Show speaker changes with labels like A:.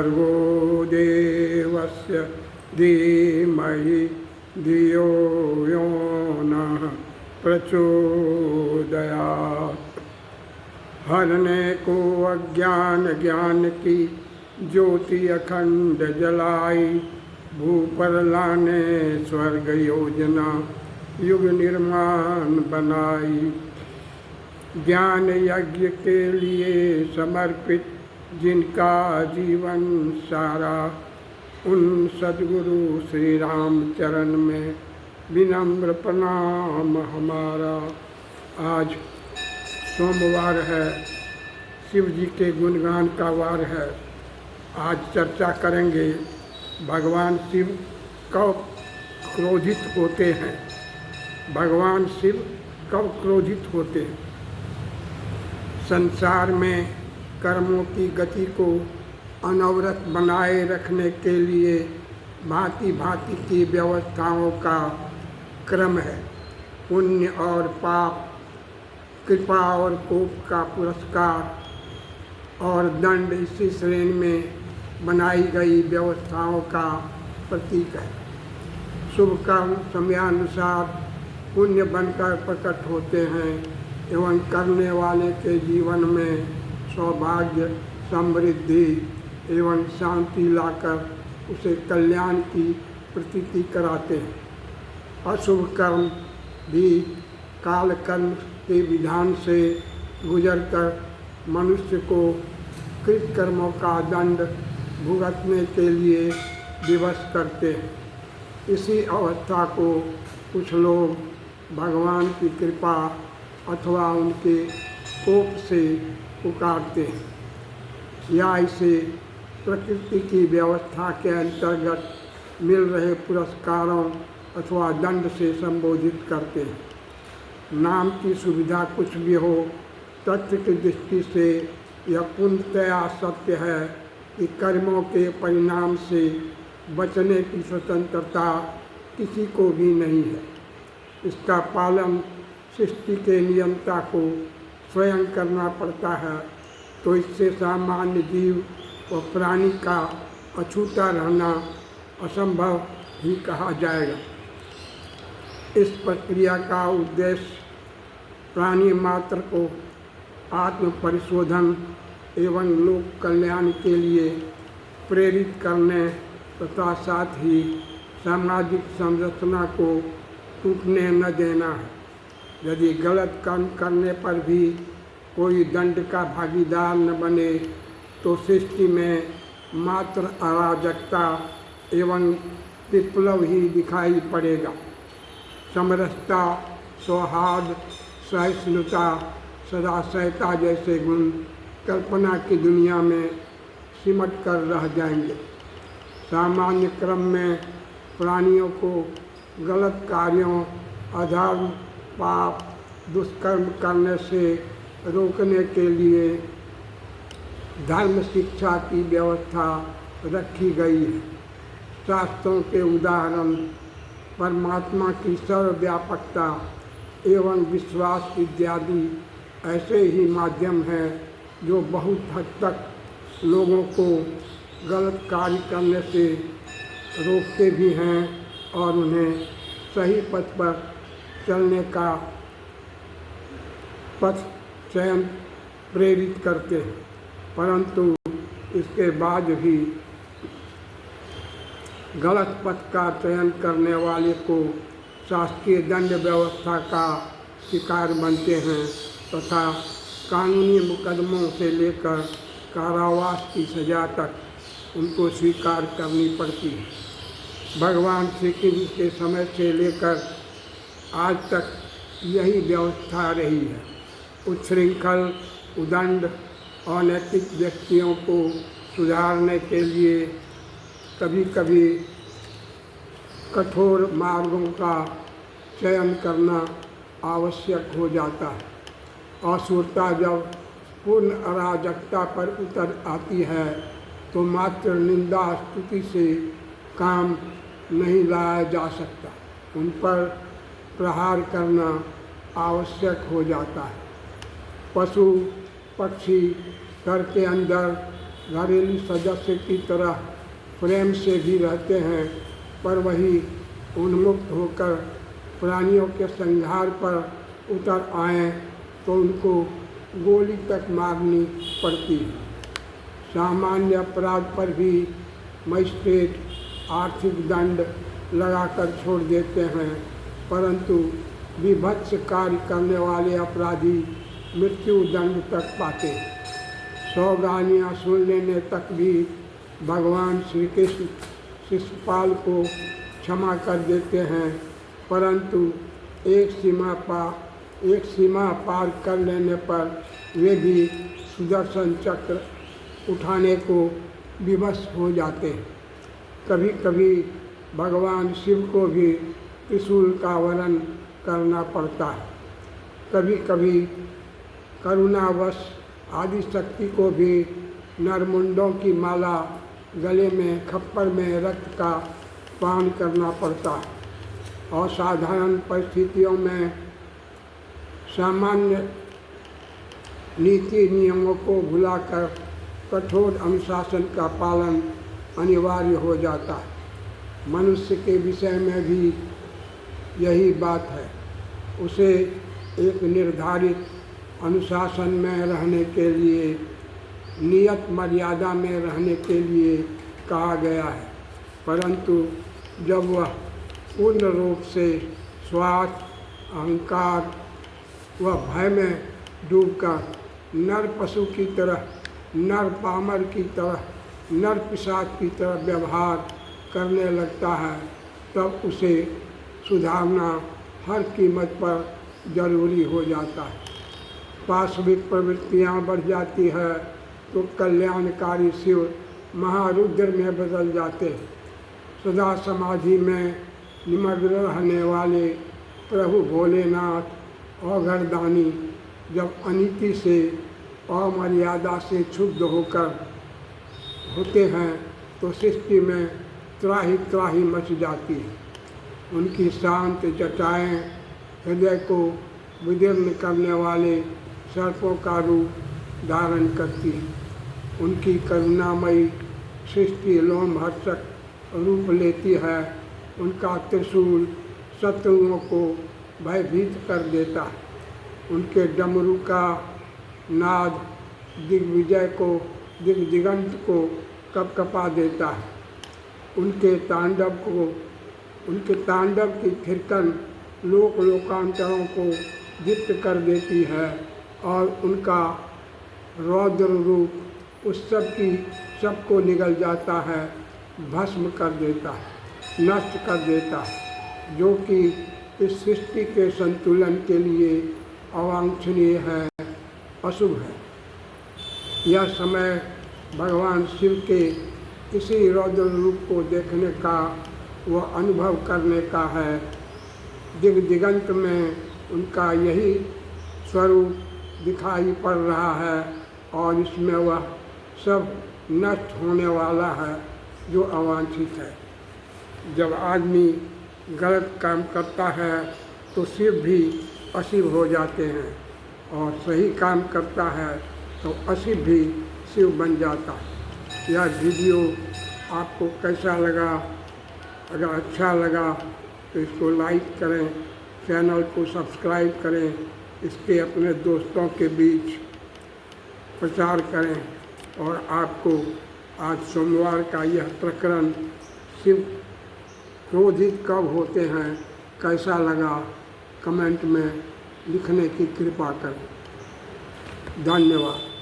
A: भर्गो देवस्य धीमहि धियो यो नः प्रचोदयात्। हरने को अज्ञान ज्ञान की ज्योति अखंड जलाई, भू पर लाने स्वर्ग योजना युग निर्माण बनाई। ज्ञान यज्ञ के लिए समर्पित जिनका जीवन सारा, उन सद्गुरु श्री राम चरण में विनम्र प्रणाम हमारा। आज सोमवार है, शिव जी के गुणगान का वार है। आज चर्चा करेंगे भगवान शिव कब क्रोधित होते हैं। भगवान शिव कब क्रोधित होते हैं। संसार में कर्मों की गति को अनवरत बनाए रखने के लिए भांति भांति की व्यवस्थाओं का क्रम है। पुण्य और पाप, कृपा और कोप का पुरस्कार और दंड इसी श्रेणी में बनाई गई व्यवस्थाओं का प्रतीक है। शुभ कर्म समयानुसार पुण्य बनकर प्रकट होते हैं एवं करने वाले के जीवन में सौभाग्य, समृद्धि एवं शांति लाकर उसे कल्याण की प्रतीति कराते हैं। अशुभ कर्म भी काल कर्म के विधान से गुजरकर मनुष्य को कृत कर्मों का दंड भुगतने के लिए विवश करते हैं। इसी अवस्था को कुछ लोग भगवान की कृपा अथवा उनके कोप से पुकारते हैं या इसे प्रकृति की व्यवस्था के अंतर्गत मिल रहे पुरस्कारों अथवा दंड से संबोधित करते हैं। नाम की सुविधा कुछ भी हो, तथ्य की दृष्टि से यह पूर्णतया सत्य है कि कर्मों के परिणाम से बचने की स्वतंत्रता किसी को भी नहीं है। इसका पालन सृष्टि के नियंता को स्वयं करना पड़ता है, तो इससे सामान्य जीव व प्राणी का अछूता रहना असंभव ही कहा जाएगा। इस प्रक्रिया का उद्देश्य प्राणी मात्र को आत्म परिशोधन एवं लोक कल्याण के लिए प्रेरित करने तथा साथ ही सामाजिक संरचना को टूटने न देना है। यदि गलत कर्म करने पर भी कोई दंड का भागीदार न बने तो सृष्टि में मात्र अराजकता एवं विप्लव ही दिखाई पड़ेगा। समरसता, सौहार्द, सहिष्णुता, सदाशयता जैसे गुण कल्पना की दुनिया में सिमट कर रह जाएंगे। सामान्य क्रम में प्राणियों को गलत कार्यों, अधर्म, पाप, दुष्कर्म करने से रोकने के लिए धर्म शिक्षा की व्यवस्था रखी गई है। शास्त्रों के उदाहरण परमात्मा की सर्वव्यापकता एवं विश्वास इत्यादि ऐसे ही माध्यम हैं जो बहुत हद तक लोगों को गलत कार्य करने से रोकते भी हैं और उन्हें सही पथ पर चलने का पथ चयन प्रेरित करते हैं। परंतु इसके बाद भी गलत पथ का चयन करने वाले को शासकीय दंड व्यवस्था का शिकार बनते हैं तथा कानूनी मुकदमों से लेकर कारावास की सजा तक उनको स्वीकार करनी पड़ती है। भगवान श्री कृष्ण के समय से लेकर आज तक यही व्यवस्था रही है। उच्छृंखल, उदंड, अनैतिक व्यक्तियों को सुधारने के लिए कभी कभी कठोर मार्गों का चयन करना आवश्यक हो जाता है। असुरता जब पूर्ण अराजकता पर उतर आती है तो मात्र निंदा स्तुति से काम नहीं लाया जा सकता, उन पर प्रहार करना आवश्यक हो जाता है। पशु पक्षी घर के अंदर घरेलू सदस्य की तरह प्रेम से भी रहते हैं, पर वही उन्मुक्त होकर प्राणियों के संहार पर उतर आएं तो उनको गोली तक मारनी पड़ती है। सामान्य अपराध पर भी मजिस्ट्रेट आर्थिक दंड लगाकर छोड़ देते हैं, परंतु विभत्स कार्य करने वाले अपराधी मृत्यु दंड तक पाते हैं। सौगानियाँ सुन लेने तक भी भगवान श्री कृष्ण शिशुपाल को क्षमा कर देते हैं, परंतु एक सीमा पार कर लेने पर वे भी सुदर्शन चक्र उठाने को विवश हो जाते हैं। कभी कभी भगवान शिव को भी त्रिशूल का वरण करना पड़ता है। कभी कभी करुणावश आदि शक्ति को भी नरमुंडों की माला गले में खप्पर में रक्त का पान करना पड़ता है। असाधारण परिस्थितियों में सामान्य नीति नियमों को भुलाकर कठोर अनुशासन का पालन अनिवार्य हो जाता है। मनुष्य के विषय में भी यही बात है। उसे एक निर्धारित अनुशासन में रहने के लिए, नियत मर्यादा में रहने के लिए कहा गया है, परंतु जब वह पूर्ण रूप से स्वार्थ, अहंकार व भय में डूबकर नर पशु की तरह, नर पामर की तरह, नर पिशाच की तरह व्यवहार करने लगता है, तब उसे सुधारना हर कीमत पर जरूरी हो जाता है। पाशविक प्रवृत्तियाँ बढ़ जाती है तो कल्याणकारी शिव महारुद्र में बदल जाते हैं। सदा समाधि में निमग्न रहने वाले प्रभु भोलेनाथ औघड़दानी जब अनीति से, अमर्यादा से क्षुब्ध होते हैं तो सृष्टि में त्राही त्राही मच जाती है। उनकी शांत जटाएँ हृदय को विदीर्ण करने वाले सर्पों का रूप धारण करती है। उनकी करुणामयी सृष्टि लोमहर्षक रूप लेती है। उनका त्रिशूल शत्रुओं को भयभीत कर देता है। उनके डमरू का नाद दिग्दिगंत को कपकपा देता है। उनके तांडव की थिरकन लोकांतरों को दीप्त कर देती है और उनका रौद्र रूप उस सबको निगल जाता है, भस्म कर देता है, नष्ट कर देता है, जो कि इस सृष्टि के संतुलन के लिए अवांछनीय है, अशुभ है। यह समय भगवान शिव के इसी रौद्र रूप को देखने का व अनुभव करने का है। दिगंत में उनका यही स्वरूप दिखाई पड़ रहा है और इसमें वह सब नष्ट होने वाला है जो अवांछित है। जब आदमी गलत काम करता है तो शिव भी अशिव हो जाते हैं और सही काम करता है तो अशिव भी शिव बन जाता है। यह वीडियो आपको कैसा लगा? अगर अच्छा लगा तो इसको लाइक करें, चैनल को सब्सक्राइब करें, इसके अपने दोस्तों के बीच प्रचार करें और आपको आज सोमवार का यह प्रकरण शिव क्रोधित कब होते हैं कैसा लगा कमेंट में लिखने की कृपा करें। धन्यवाद।